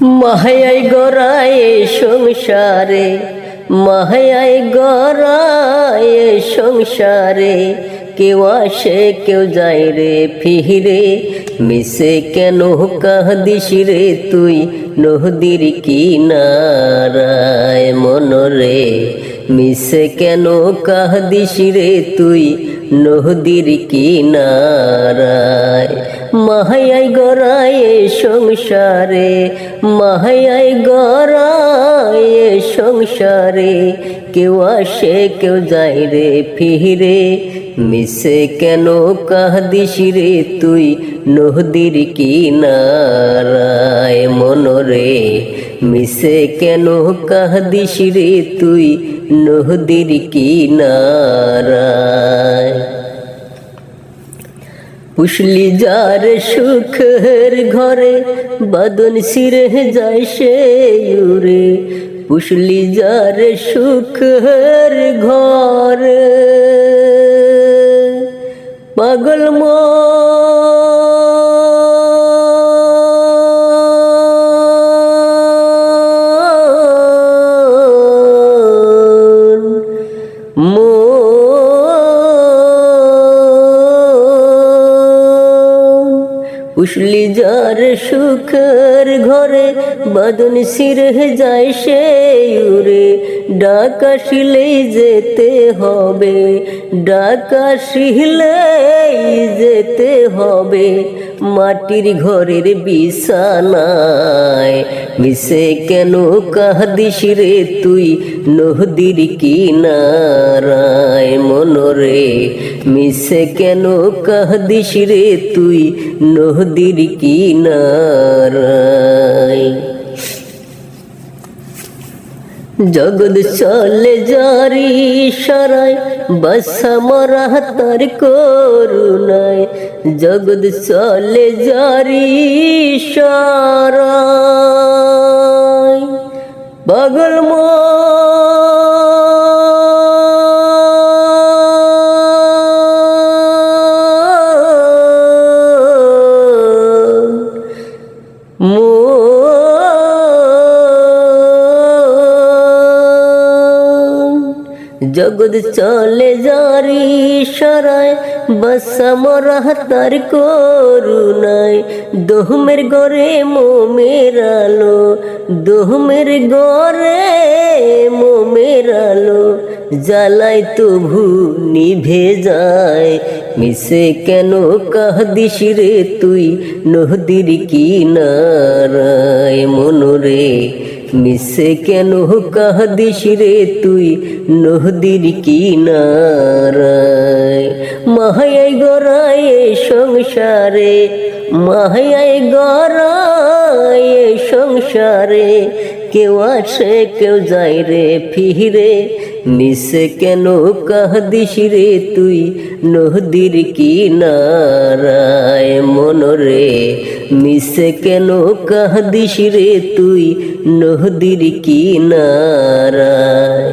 মাহায় গড়ায় সংসারে, মাহায় গড়ায় সংসারে, কেউ আসে কেউ যায় রে ফিরে, মিশে কেন কাঁদিস রে তুই নদীর কিনারায় মনরে, মিশে কেন কাঁদিস রে তুই নদীর কিনারায়। মাহায় গড়ায় সংসারে, মাহায় গড়ায় সংসারে, কেউ আসে কেউ যায় রে ফিরে, মিশে কেন কাঁদিস রে তুই নদীর কিনারায় মনরে, মিশে কেন কাঁদিস রে তুই নদীর কিনারায়। পুষলি যার সুখের ঘরে, বাদন সিরে যায় সে উরে, পুষলি যার সুখের ঘরে, পাগল পুষলি যার সুখের ঘরে, বাদন সিরে যায় সে উরে, ডাক আসিলেই যেতে হবে, ডাক আসিলেই যেতে হবে, মাটির ঘরের বিছানায়, মিশে কেন কাঁদিস রে তুই নদীর কিনারায় মনরে, মিশে কেন কাঁদিস রে তুই নদীর কিনারায়। জগৎ চলে জারি সারায়, বাসা মরা তার করুণায়, জগৎ চলে জারি সারায়, পাগল জগৎ চলে জারি সারায়, বাসা মরা তার করুণায়, দোহমের গড়ে মোমের আলো, দোহমের গড়ে মোমের আলো, জ্বালায় তবু নিভে যায়, মিশে কেন কাঁদিস রে তুই নদীর কিনারায় মনরে, মিশে কেন কাঁদিস রে তুই নদীর কিনারায়। মাহায় গড়ায় সংসারে, মাহায় গড়ায় সংসারে, কেউ আসে কেউ যায় রে ফিরে, মিশে কেন কাঁদিস রে তুই নদীর কিনারায় মনরে, মিশে কেন কাঁদিস রে তুই নদীর কিনারায়।